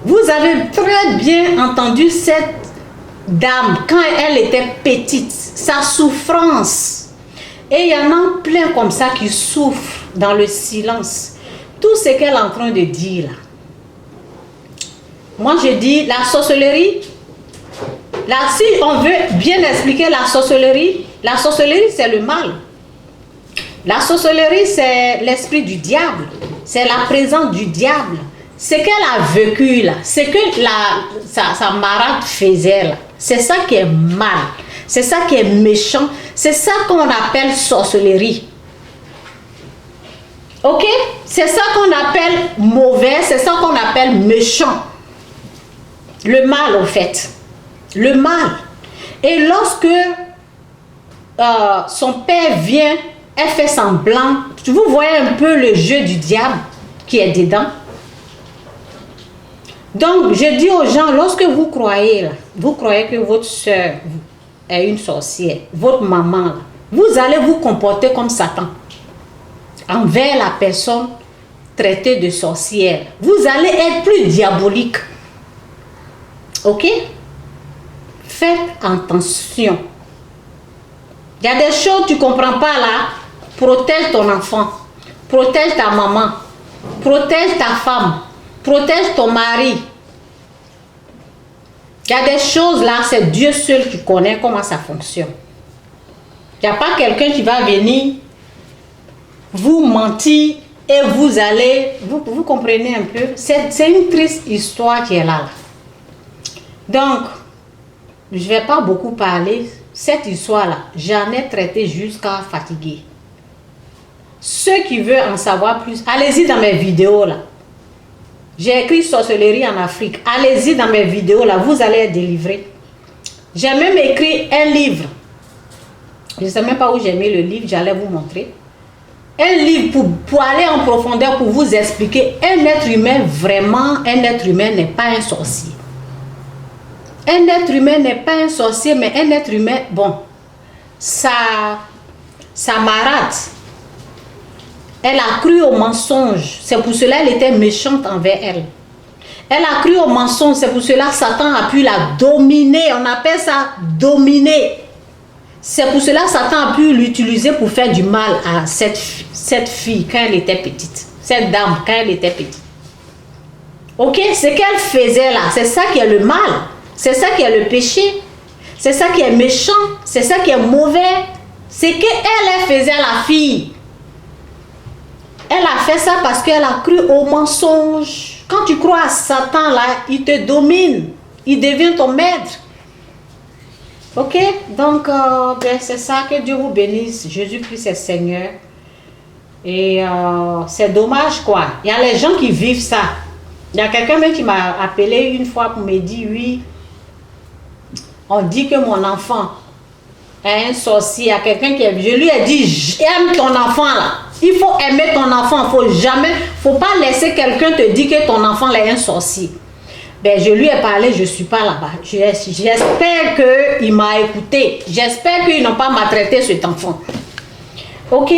Vous avez très bien entendu cette dame quand elle était petite, sa souffrance. Et il y en a plein comme ça qui souffrent dans le silence. Tout ce qu'elle est en train de dire là. Moi je dis la sorcellerie. Là, si on veut bien expliquer la sorcellerie c'est le mal. La sorcellerie c'est l'esprit du diable. C'est la présence du diable. Ce qu'elle a vécu là, ce que sa marade faisait là, c'est ça qui est mal. C'est ça qui est méchant. C'est ça qu'on appelle sorcellerie. Ok? C'est ça qu'on appelle mauvais, c'est ça qu'on appelle méchant. Le mal, au fait. Le mal. Et lorsque son père vient, elle fait semblant. Vous voyez un peu le jeu du diable qui est dedans. Donc, je dis aux gens, lorsque vous croyez, là, vous croyez que votre soeur est une sorcière, votre maman, là, vous allez vous comporter comme Satan envers la personne traitée de sorcière. Vous allez être plus diabolique. Ok? Faites attention. Il y a des choses que tu ne comprends pas là. Protège ton enfant. Protège ta maman. Protège ta femme. Protège ton mari. Il y a des choses là, c'est Dieu seul qui connaît comment ça fonctionne. Il n'y a pas quelqu'un qui va venir vous mentir et vous allez... Vous comprenez un peu? C'est une triste histoire qui est là. Donc, je ne vais pas beaucoup parler. Cette histoire-là, j'en ai traité jusqu'à fatiguer. Ceux qui veulent en savoir plus, allez-y dans mes vidéos là. J'ai écrit sorcellerie en Afrique. Allez-y dans mes vidéos là, vous allez être délivrés. J'ai même écrit un livre. Je ne sais même pas où j'ai mis le livre, j'allais vous montrer. Un livre pour aller en profondeur, pour vous expliquer un être humain, vraiment, un être humain n'est pas un sorcier. Un être humain n'est pas un sorcier, mais un être humain, bon, sa marade, elle a cru au mensonge. C'est pour cela qu'elle était méchante envers elle. Elle a cru au mensonge. C'est pour cela que Satan a pu la dominer. On appelle ça dominer. C'est pour cela que Satan a pu l'utiliser pour faire du mal à cette fille quand elle était petite. Cette dame quand elle était petite. Ok? Ce qu'elle faisait là, c'est ça qui est le mal. C'est ça qui est le péché. C'est ça qui est méchant. C'est ça qui est mauvais. C'est qu'elle faisait à la fille. Elle a fait ça parce qu'elle a cru au mensonge. Quand tu crois à Satan, là, il te domine. Il devient ton maître. Ok? Donc, c'est ça. Que Dieu vous bénisse. Jésus-Christ est Seigneur. Et c'est dommage, quoi. Il y a les gens qui vivent ça. Il y a quelqu'un même qui m'a appelé une fois pour me dire, oui, on dit que mon enfant est un sorcier. Il y a quelqu'un qui est... Je lui ai dit, j'aime ton enfant, là. Il faut aimer ton enfant. Faut pas laisser quelqu'un te dire que ton enfant est un sorcier. Ben, je lui ai parlé, je ne suis pas là-bas. J'espère qu'il m'a écouté. J'espère qu'ils n'ont pas maltraité cet enfant. Ok?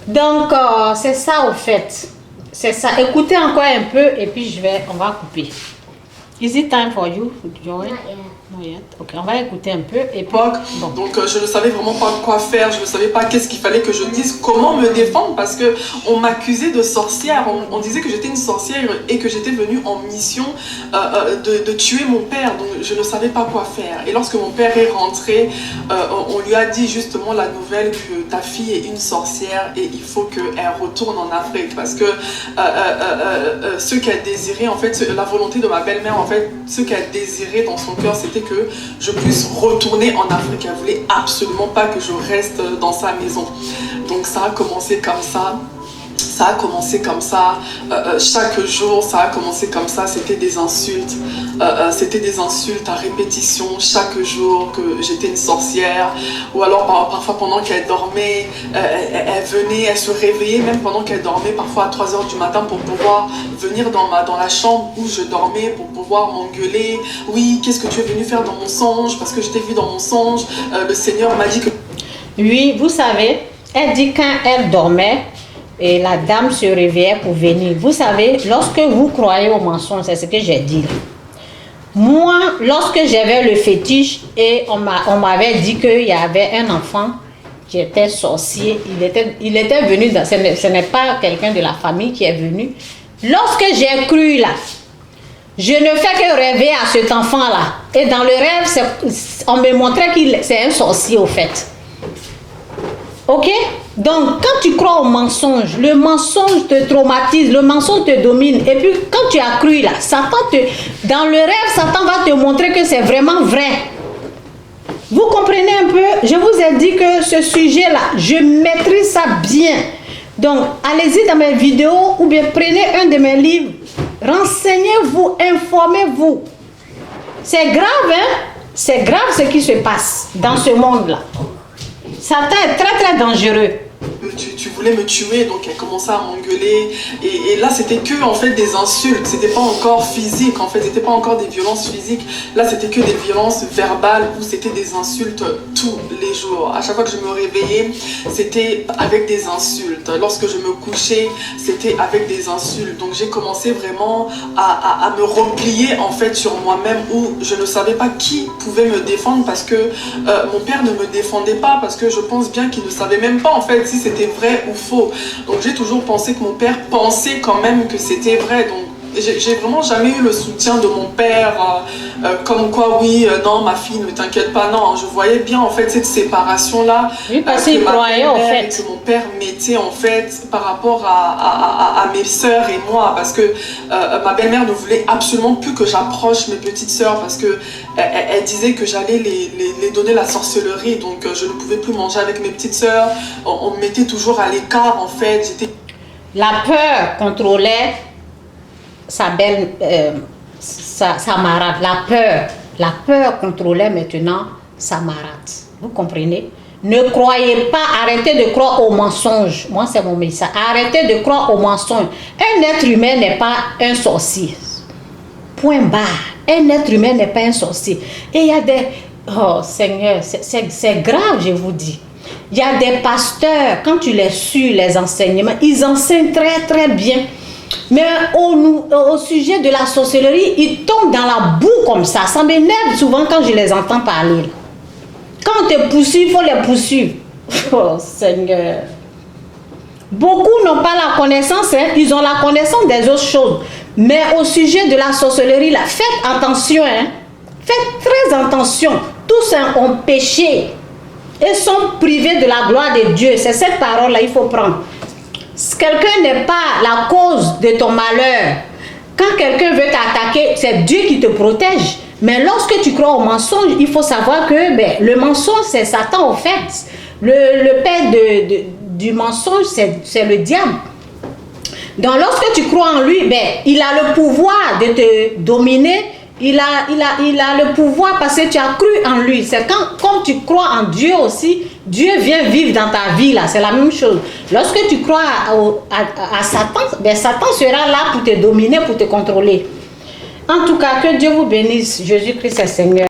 Donc, c'est ça au fait. C'est ça. Écoutez encore un peu et puis on va couper. Is it time for you to join? Not yet. Ok, on va écouter un peu et puis... Bon. Donc je ne savais vraiment pas quoi faire, je ne savais pas qu'est-ce qu'il fallait que je dise, comment me défendre, parce qu'on m'accusait de sorcière, on disait que j'étais une sorcière et que j'étais venue en mission de tuer mon père, donc je ne savais pas quoi faire. Et lorsque mon père est rentré, on lui a dit justement la nouvelle que ta fille est une sorcière et il faut qu'elle retourne en Afrique, parce que ce qu'elle désirait, en fait, la volonté de ma belle-mère, en fait, ce qu'elle désirait dans son cœur, c'était que je puisse retourner en Afrique. Elle voulait absolument pas que je reste dans sa maison. Donc ça a commencé comme ça. Ça a commencé comme ça, chaque jour ça a commencé comme ça, c'était des insultes à répétition chaque jour, que j'étais une sorcière, ou alors parfois pendant qu'elle dormait, elle venait, elle se réveillait même pendant qu'elle dormait, parfois à 3 h du matin pour pouvoir venir dans la chambre où je dormais, pour pouvoir m'engueuler. Oui, qu'est-ce que tu es venu faire dans mon songe, parce que je t'ai vu dans mon songe, le Seigneur m'a dit que... Oui, vous savez, elle dit quand elle dormait, Et la dame se réveillait pour venir. Vous savez, lorsque vous croyez au mensonge, c'est ce que j'ai dit. Moi, lorsque j'avais le fétiche et on m'avait dit qu'il y avait un enfant qui était sorcier, il était venu, ce n'est pas quelqu'un de la famille qui est venu. Lorsque j'ai cru là, je ne fais que rêver à cet enfant-là. Et dans le rêve, on me montrait qu'il c'est un sorcier au fait. Ok? Donc, quand tu crois au mensonge, le mensonge te traumatise, le mensonge te domine. Et puis, quand tu as cru là, dans le rêve, Satan va te montrer que c'est vraiment vrai. Vous comprenez un peu? Je vous ai dit que ce sujet-là, je maîtrise ça bien. Donc, allez-y dans mes vidéos ou bien prenez un de mes livres. Renseignez-vous, informez-vous. C'est grave, hein? C'est grave ce qui se passe dans ce monde-là. Satan est très très dangereux. Tu voulais me tuer, donc elle commençait à m'engueuler. Et là, c'était que en fait des insultes. C'était pas encore physique, en fait. C'était pas encore des violences physiques. Là, c'était que des violences verbales ou c'était des insultes tous les jours. À chaque fois que je me réveillais, c'était avec des insultes. Lorsque je me couchais, c'était avec des insultes. Donc, j'ai commencé vraiment à me replier en fait sur moi-même où je ne savais pas qui pouvait me défendre parce que mon père ne me défendait pas parce que je pense bien qu'il ne savait même pas en fait si c'était vrai ou faux. Donc j'ai toujours pensé que mon père pensait quand même que c'était vrai. Donc j'ai vraiment jamais eu le soutien de mon père comme quoi oui, non ma fille ne t'inquiète pas, non, je voyais bien en fait cette séparation là oui, parce qu'il croyait en fait que mon père mettait en fait par rapport à mes sœurs et moi parce que ma belle-mère ne voulait absolument plus que j'approche mes petites sœurs parce que elle disait que j'allais les donner la sorcellerie, donc je ne pouvais plus manger avec mes petites sœurs, on me mettait toujours à l'écart en fait. La peur contrôlait sa marade. La peur contrôlait maintenant sa marade. Vous comprenez? Ne croyez pas, arrêtez de croire aux mensonges. Moi, c'est mon message. Arrêtez de croire aux mensonges. Un être humain n'est pas un sorcier. Point barre. Un être humain n'est pas un sorcier. Et il y a des... Oh Seigneur, c'est grave, je vous dis. Il y a des pasteurs, quand tu les suis, les enseignements, ils enseignent très très bien. Mais au sujet de la sorcellerie, ils tombent dans la boue comme ça. Ça m'énerve souvent quand je les entends parler. Quand on te poursuit, il faut les poursuivre. Oh Seigneur. Beaucoup n'ont pas la connaissance, hein. Ils ont la connaissance des autres choses. Mais au sujet de la sorcellerie, là, faites attention. Hein. Faites très attention. Tous ont péché et sont privés de la gloire de Dieu. C'est cette parole-là qu'il faut prendre. Quelqu'un n'est pas la cause de ton malheur. Quand quelqu'un veut t'attaquer, c'est Dieu qui te protège. Mais lorsque tu crois au mensonge, il faut savoir que le mensonge, c'est Satan au fait. Le père du mensonge, c'est le diable. Donc lorsque tu crois en lui, il a le pouvoir de te dominer. Il a le pouvoir parce que tu as cru en lui. C'est comme tu crois en Dieu aussi, Dieu vient vivre dans ta vie là. C'est la même chose. Lorsque tu crois à Satan, Satan sera là pour te dominer, pour te contrôler. En tout cas, que Dieu vous bénisse. Jésus-Christ est Seigneur.